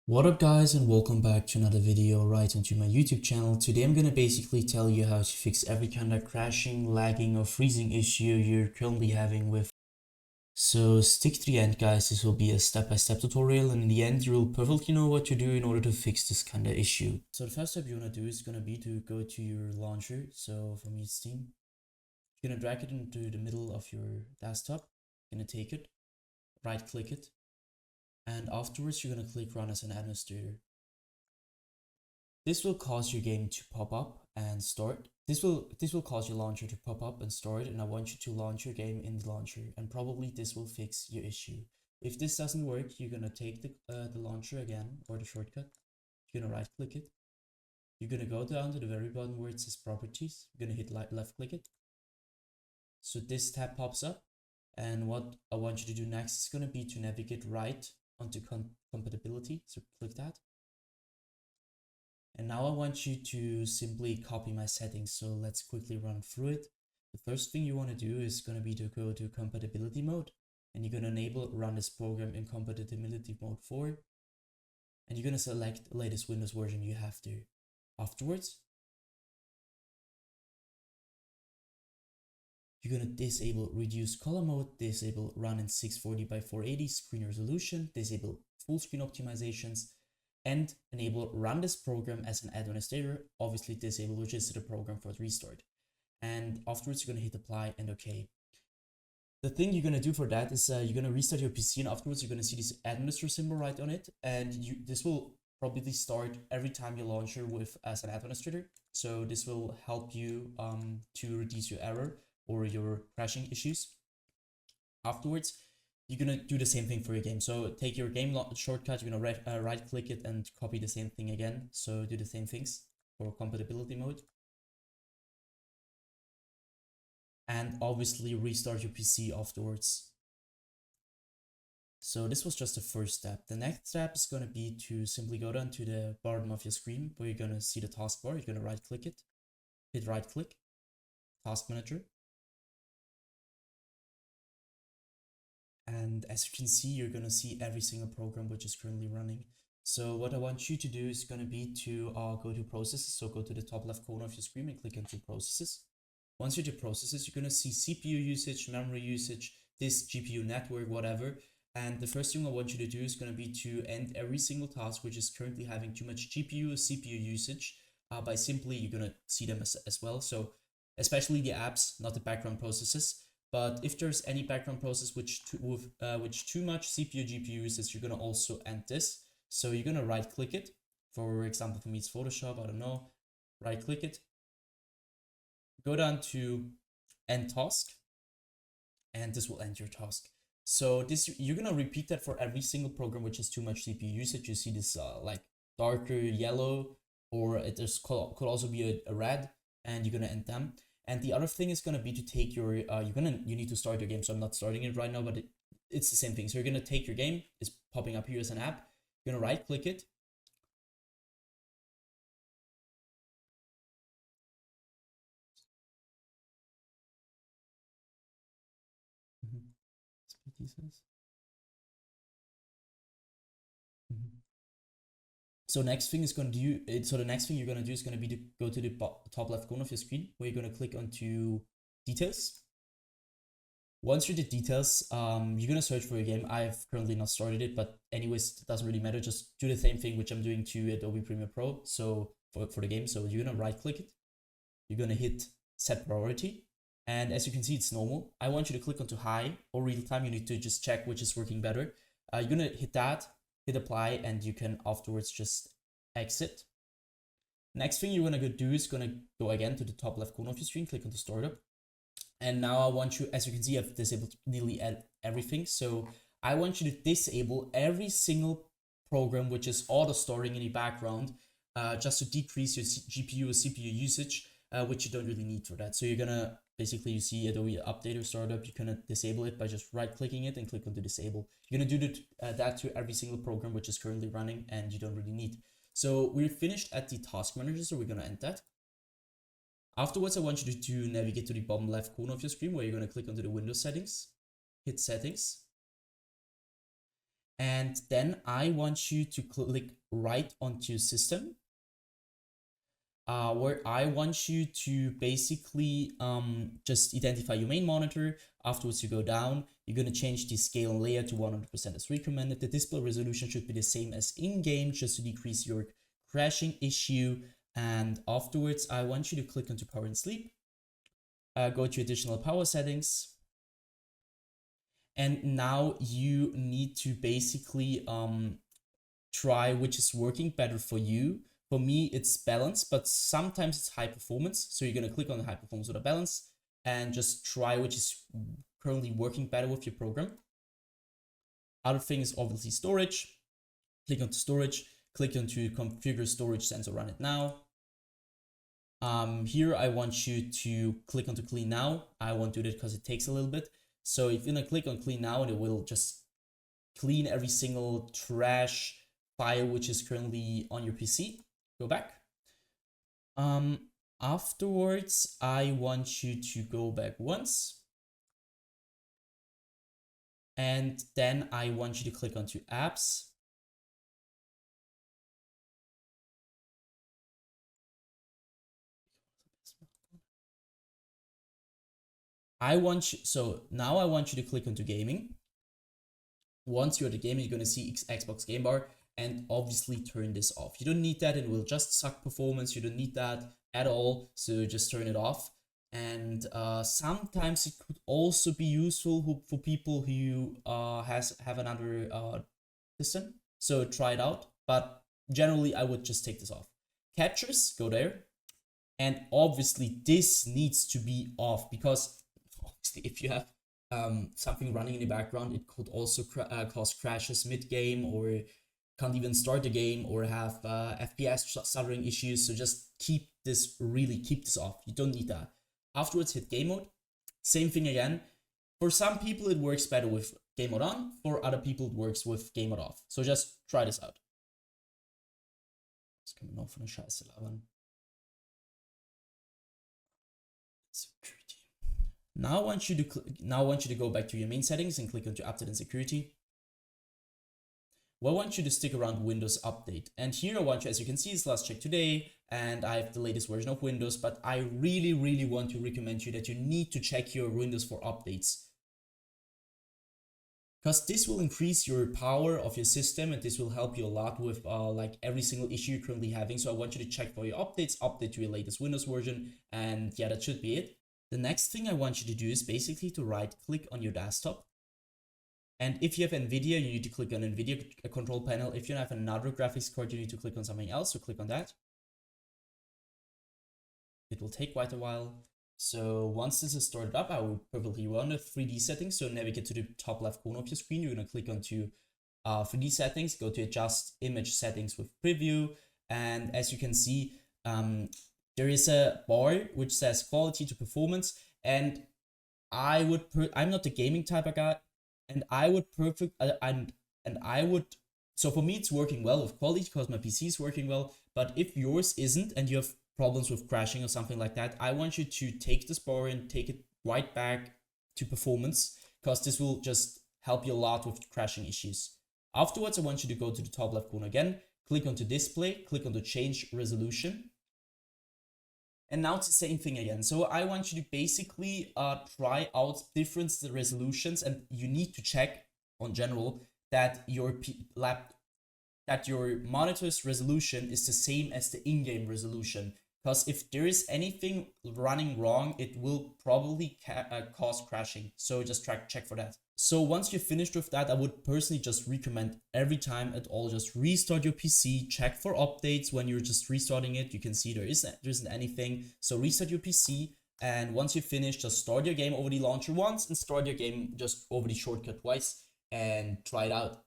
What up guys, and welcome back to another video right onto my YouTube channel. Today I'm gonna basically tell you how to fix every kind of crashing, lagging or freezing issue you're currently having with. So stick to the end guys, this will be a step-by-step tutorial, and in the end you'll perfectly know what to do in order to fix this kind of issue. So the first step you want to do is gonna be to go to your launcher. So for me it's Steam. You're gonna drag it into the middle of your desktop. You're gonna take it, right click it, and afterwards you're gonna click run as an administrator. This will cause your game to pop up and start. This will cause your launcher to pop up and start, and I want you to launch your game in the launcher, and probably this will fix your issue. If this doesn't work, you're gonna take the launcher again, or the shortcut. You're gonna right click it. You're gonna go down to the very bottom where it says properties. You're gonna hit left click it. So this tab pops up, and what I want you to do next is gonna be to navigate right onto compatibility. So click that. And now I want you to simply copy my settings. So let's quickly run through it. The first thing you want to do is going to be to go to compatibility mode, and you're going to enable run this program in compatibility mode 4. And you're going to select the latest Windows version you have to. Afterwards, you're going to disable reduce color mode, disable run in 640 by 480 screen resolution, disable full screen optimizations, and enable run this program as an administrator, obviously disable register the program for the restart. And afterwards you're going to hit apply and OK. The thing you're going to do for that is you're going to restart your PC, and afterwards you're going to see this administrator symbol right on it, and this will probably start every time you launch your with as an administrator. So this will help you to reduce your error or your crashing issues. Afterwards, you're gonna do the same thing for your game. So take your game shortcut, you're gonna right click it and copy the same thing again. So do the same things for compatibility mode. And obviously restart your PC afterwards. So this was just the first step. The next step is gonna be to simply go down to the bottom of your screen where you're gonna see the taskbar. You're gonna right click it, hit right click, task manager. And as you can see, you're going to see every single program which is currently running. So what I want you to do is going to be to go to processes. So go to the top left corner of your screen and click into processes. Once you're to processes, you're going to see CPU usage, memory usage, disk, GPU, network, whatever. And the first thing I want you to do is going to be to end every single task which is currently having too much GPU or CPU usage by simply, you're going to see them as well. So especially the apps, not the background processes. But if there's any background process which too much CPU GPU usage, you're gonna also end this. So you're gonna right click it. For example, for me it's Photoshop, I don't know. Right click it. Go down to end task, and this will end your task. So this you're gonna repeat that for every single program which has too much CPU usage. You see this like darker yellow, or it could also be a red, and you're gonna end them. And the other thing is gonna be to take your you need to start your game. So I'm not starting it right now, but it's the same thing. So you're gonna take your game, it's popping up here as an app. You're gonna right click it. So next thing is going to do it. So the next thing you're going to do is going to be to go to the top left corner of your screen where you're going to click onto details. Once you're the details, you're gonna search for your game. I've currently not started it, but anyways, it doesn't really matter. Just do the same thing which I'm doing to Adobe Premiere Pro. So for the game, so you're gonna right click it. You're gonna hit set priority, and as you can see, it's normal. I want you to click onto high or real time. You need to just check which is working better. You're gonna hit that, hit apply, and you can afterwards just exit. Next thing you're gonna do is gonna go again to the top left corner of your screen, click on the startup. And now I want you, as you can see, I've disabled nearly everything. So I want you to disable every single program which is auto starting in the background, just to decrease your GPU or CPU usage, which you don't really need for that. So you're gonna basically, you see Adobe Update or Startup, you can disable it by just right clicking it and click on to disable. You're gonna do that to every single program which is currently running and you don't really need. So we're finished at the task manager, so we're gonna end that. Afterwards, I want you to navigate to the bottom left corner of your screen where you're going to click onto the Windows settings, hit settings. And then I want you to click right onto system, where I want you to basically just identify your main monitor. Afterwards, you go down, you're going to change the scale and layer to 100% as recommended. The display resolution should be the same as in-game, just to decrease your crashing issue. And afterwards, I want you to click onto power and sleep, go to additional power settings. And now you need to basically try which is working better for you. For me, it's balance, but sometimes it's high performance. So you're going to click on the high performance or the balance and just try which is currently working better with your program. Other thing is obviously storage. Click onto storage, click onto configure storage sensor, run it now. Here I want you to click onto clean now. I won't do that because it takes a little bit. So if you're gonna click on clean now, and it will just clean every single trash file which is currently on your PC. Go back. Afterwards, I want you to go back once. And then I want you to click onto apps. So now I want you to click onto gaming. Once you're at the gaming, you're going to see Xbox Game Bar, and obviously turn this off. You don't need that, it will just suck performance. You don't need that at all, so just turn it off. And sometimes it could also be useful for people who have another system, so try it out. But generally, I would just take this off. Captures, go there. And obviously, this needs to be off, because obviously, if you have something running in the background, it could also cause crashes mid-game, or can't even start the game, or have FPS stuttering issues. So just keep this off. You don't need that. Afterwards, hit game mode. Same thing again. For some people, it works better with game mode on. For other people, it works with game mode off. So just try this out. Das kann man auch von der Scheiße labern. Security. Now I want you to go back to your main settings and click onto update and security. Well, I want you to stick around Windows Update. And here I want you, as you can see, it's last check today, and I have the latest version of Windows, but I really want to recommend you that you need to check your Windows for updates. Because this will increase your power of your system, and this will help you a lot with like every single issue you're currently having. So I want you to check for your updates, update to your latest Windows version, and yeah, that should be it. The next thing I want you to do is basically to right click on your desktop. And if you have NVIDIA, you need to click on NVIDIA control panel. If you have another graphics card, you need to click on something else, so click on that. It will take quite a while. So once this is started up, I will perfectly run the 3D settings. So navigate to the top left corner of your screen. You're going to click onto 3D settings, go to adjust image settings with preview. And as you can see, there is a bar which says quality to performance. And I'm not the gaming type of guy. And so for me, it's working well with quality because my PC is working well. But if yours isn't and you have problems with crashing or something like that, I want you to take this bar and take it right back to performance, because this will just help you a lot with crashing issues. Afterwards, I want you to go to the top left corner again, click onto display, click on the change resolution. And now it's the same thing again. So I want you to basically try out different resolutions, and you need to check on general that your monitor's resolution is the same as the in-game resolution. Because if there is anything running wrong, it will probably cause crashing. So just check for that. So once you're finished with that, I would personally just recommend every time at all, just restart your PC, check for updates when you're just restarting it. You can see there isn't anything. So restart your PC, and once you finish, just start your game over the launcher once and start your game just over the shortcut twice and try it out.